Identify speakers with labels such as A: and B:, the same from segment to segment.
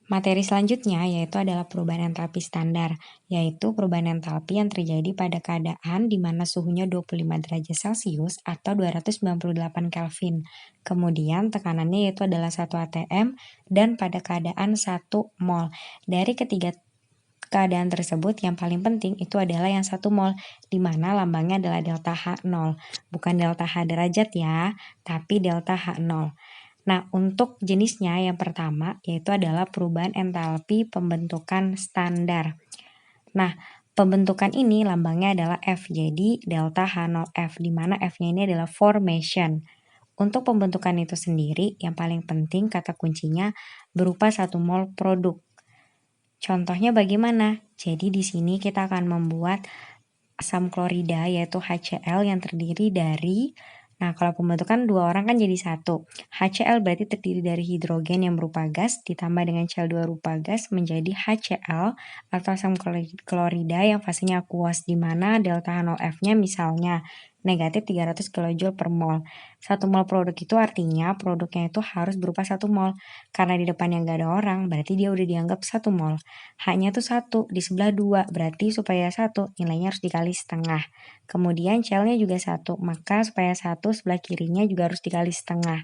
A: Materi selanjutnya yaitu adalah perubahan entalpi standar, yaitu perubahan entalpi yang terjadi pada keadaan di mana suhunya 25 derajat Celcius atau 298 Kelvin. Kemudian tekanannya yaitu adalah 1 atm dan pada keadaan 1 mol. Dari ketiga keadaan tersebut yang paling penting itu adalah yang 1 mol, di mana lambangnya adalah delta H0. Bukan delta H derajat ya, tapi delta H0. Nah, untuk jenisnya yang pertama yaitu adalah perubahan entalpi pembentukan standar. Nah, pembentukan ini lambangnya adalah F, jadi delta H0F, di mana F-nya ini adalah formation. Untuk pembentukan itu sendiri, yang paling penting kata kuncinya berupa 1 mol produk. Contohnya bagaimana? Jadi di sini kita akan membuat asam klorida yaitu HCl yang terdiri dari, nah kalau pembentukan 2 orang kan jadi 1. HCl berarti terdiri dari hidrogen yang berupa gas ditambah dengan Cl2 rupa gas menjadi HCl atau asam klorida yang fasenya aqueous, di mana delta H0F-nya misalnya negatif 300 kJ per mol. 1 mol produk itu artinya produknya itu harus berupa 1 mol. Karena di depannya nggak ada orang, berarti dia udah dianggap 1 mol. H-nya tuh 1, di sebelah 2, berarti supaya 1 nilainya harus dikali setengah. Kemudian Cl-nya juga 1, maka supaya 1 sebelah kirinya juga harus dikali setengah.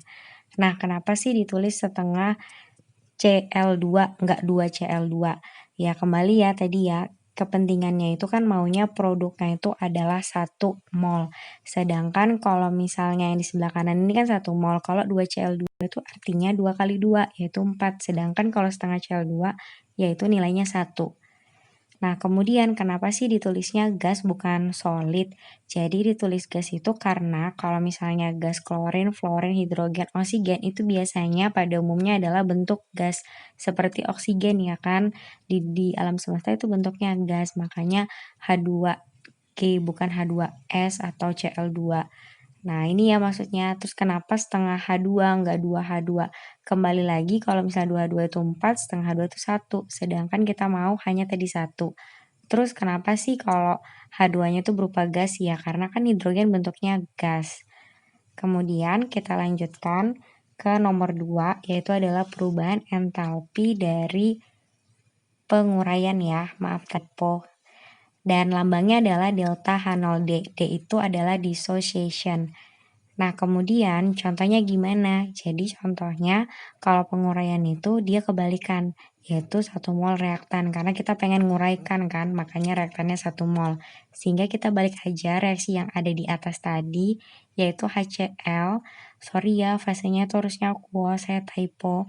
A: Nah, kenapa sih ditulis setengah Cl2, nggak 2 Cl2? Ya kembali ya tadi ya, kepentingannya itu kan maunya produknya itu adalah 1 mol. Sedangkan kalau misalnya yang di sebelah kanan ini kan 1 mol, kalau 2 Cl2 itu artinya 2 kali 2, yaitu 4. Sedangkan kalau setengah Cl2, yaitu nilainya 1. Nah, kemudian kenapa sih ditulisnya gas bukan solid? Jadi ditulis gas itu karena kalau misalnya gas klorin, fluorin, hidrogen, oksigen itu biasanya pada umumnya adalah bentuk gas seperti oksigen ya kan. Di alam semesta itu bentuknya gas, makanya H2G bukan H2S atau Cl2. Nah, ini ya maksudnya. Terus kenapa setengah H2 enggak 2H2? Kembali lagi kalau misalnya 2H2 itu 4, setengah H2 itu 1. Sedangkan kita mau hanya tadi 1. Terus kenapa sih kalau H2-nya itu berupa gas? Ya karena kan hidrogen bentuknya gas. Kemudian kita lanjutkan ke nomor 2, yaitu adalah perubahan entalpi dari penguraian ya. Maaf typo. Dan lambangnya adalah delta H0D. D itu adalah dissociation. Nah, kemudian contohnya gimana? Jadi contohnya kalau penguraian itu dia kebalikan, yaitu 1 mol reaktan. Karena kita pengen nguraikan kan, makanya reaktannya 1 mol. Sehingga kita balik aja reaksi yang ada di atas tadi, yaitu HCl. Sorry ya, fasenya itu harusnya aqueous, saya typo.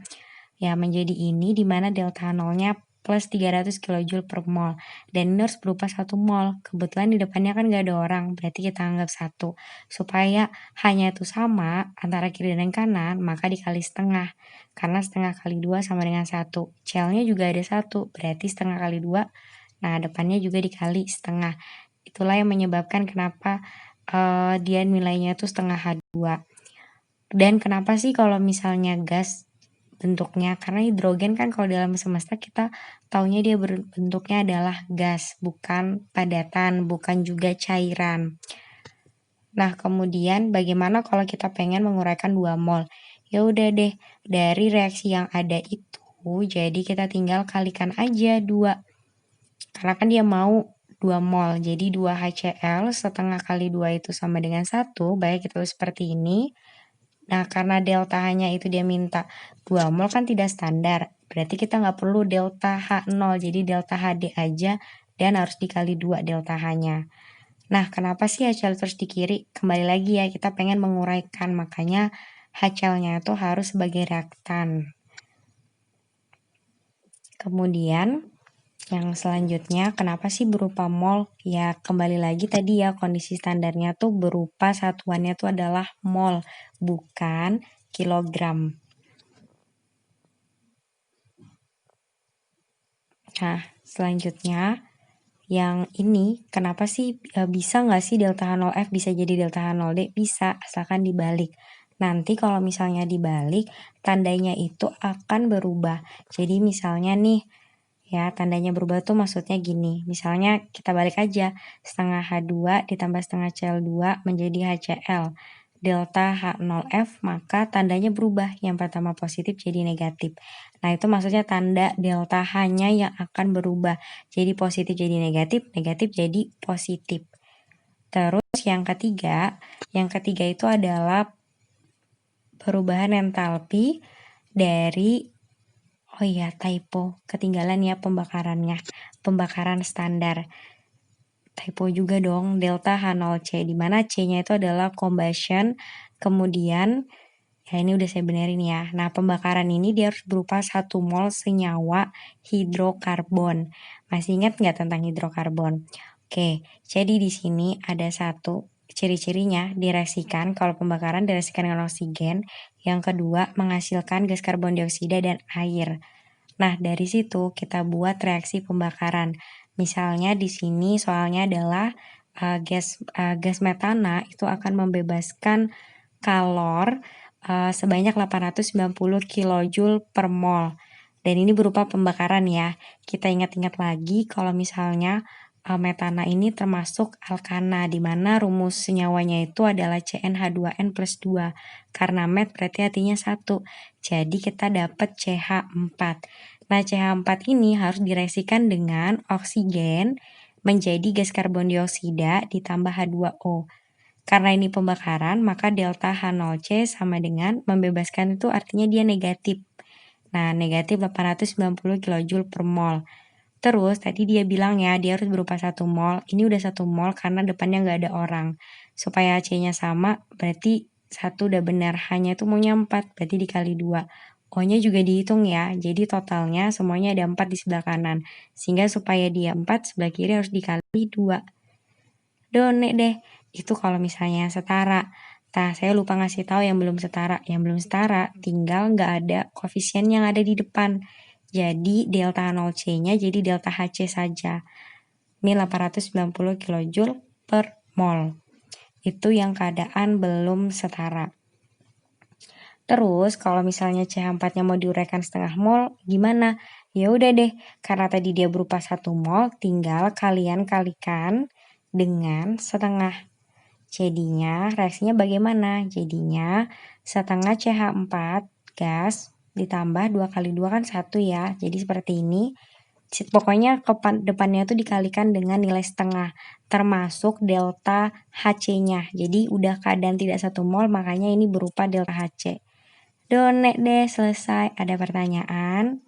A: Ya, menjadi ini di mana delta nolnya plus 300 kJ per mol. Dan ini harus berupa 1 mol. Kebetulan di depannya kan nggak ada orang, berarti kita anggap 1. Supaya hanya itu sama antara kiri dan kanan, maka dikali setengah. Karena setengah kali 2 sama dengan 1. Cl-nya juga ada 1, berarti setengah kali 2. Nah, depannya juga dikali setengah. Itulah yang menyebabkan kenapa dia nilainya itu setengah H2. Dan kenapa sih kalau misalnya gas bentuknya, karena hidrogen kan kalau dalam semesta kita taunya dia bentuknya adalah gas, bukan padatan, bukan juga cairan. Nah, kemudian bagaimana kalau kita pengen menguraikan 2 mol? Ya udah deh, dari reaksi yang ada itu, jadi kita tinggal kalikan aja 2. Karena kan dia mau 2 mol, jadi 2 HCl setengah kali 2 itu sama dengan 1, baik kita tulis seperti ini. Nah, karena delta H-nya itu dia minta 2 mol kan tidak standar. Berarti kita nggak perlu delta H0, jadi delta HD aja dan harus dikali 2 delta H-nya. Nah, kenapa sih HCl terus di kiri? Kembali lagi ya, kita pengen menguraikan, makanya HCl-nya itu harus sebagai reaktan. Kemudian, yang selanjutnya, kenapa sih berupa mol? Ya, kembali lagi tadi ya, kondisi standarnya tuh berupa satuannya tuh adalah mol, bukan kilogram. Nah, selanjutnya, yang ini, kenapa sih bisa nggak sih delta H0F bisa jadi delta H0D? Bisa, asalkan dibalik. Nanti kalau misalnya dibalik, tandanya itu akan berubah. Jadi misalnya nih, ya, tandanya berubah tuh maksudnya gini. Misalnya kita balik aja, setengah H2 ditambah setengah Cl2 menjadi HCl. delta H0F, maka tandanya berubah. Yang pertama positif jadi negatif. Nah, itu maksudnya tanda delta H-nya yang akan berubah. Jadi positif jadi negatif, negatif jadi positif. Terus yang ketiga itu adalah perubahan entalpi dari typo, ketinggalan ya pembakarannya. Pembakaran standar. Typo juga dong, delta H0C, di mana C-nya itu adalah combustion, kemudian ya ini udah saya benerin ya. Nah, pembakaran ini dia harus berupa 1 mol senyawa hidrokarbon. Masih ingat nggak tentang hidrokarbon? Oke, jadi di sini ada satu ciri-cirinya direaksikan kalau pembakaran direaksikan dengan oksigen. Yang kedua, menghasilkan gas karbon dioksida dan air. Nah, dari situ kita buat reaksi pembakaran. Misalnya di sini soalnya adalah gas metana itu akan membebaskan kalor sebanyak 890 kilojoule per mol. Dan ini berupa pembakaran ya. Kita ingat-ingat lagi kalau misalnya metana ini termasuk alkana, di mana rumus senyawanya itu adalah CnH2n plus 2. Karena met berarti artinya 1. Jadi kita dapat CH4. Nah, CH4 ini harus direaksikan dengan oksigen menjadi gas karbon dioksida ditambah H2O. Karena ini pembakaran, maka delta H0C sama dengan membebaskan itu artinya dia negatif. Nah, negatif 890 kJ per mol. Terus tadi dia bilang ya, dia harus berupa 1 mol. Ini udah 1 mol karena depannya nggak ada orang. Supaya C-nya sama, berarti 1 udah benar. H-nya itu maunya 4, berarti dikali 2. O-nya juga dihitung ya, jadi totalnya semuanya ada 4 di sebelah kanan. Sehingga supaya dia 4, sebelah kiri harus dikali 2. Done deh, itu kalau misalnya setara. Nah, saya lupa ngasih tahu yang belum setara. Yang belum setara, tinggal nggak ada koefisien yang ada di depan. Jadi, delta 0C-nya jadi delta HC saja. Ini 890 kJ per mol. Itu yang keadaan belum setara. Terus kalau misalnya CH4-nya mau diuraikan setengah mol, gimana? Ya udah deh, karena tadi dia berupa 1 mol, tinggal kalian kalikan dengan setengah. Jadinya reaksinya bagaimana? Jadinya setengah CH4 gas ditambah 2 kali 2 kan 1 ya. Jadi seperti ini. Pokoknya depannya itu dikalikan dengan nilai setengah, termasuk delta HC-nya. Jadi udah keadaan tidak 1 mol, makanya ini berupa delta HC. Done deh, selesai. Ada pertanyaan?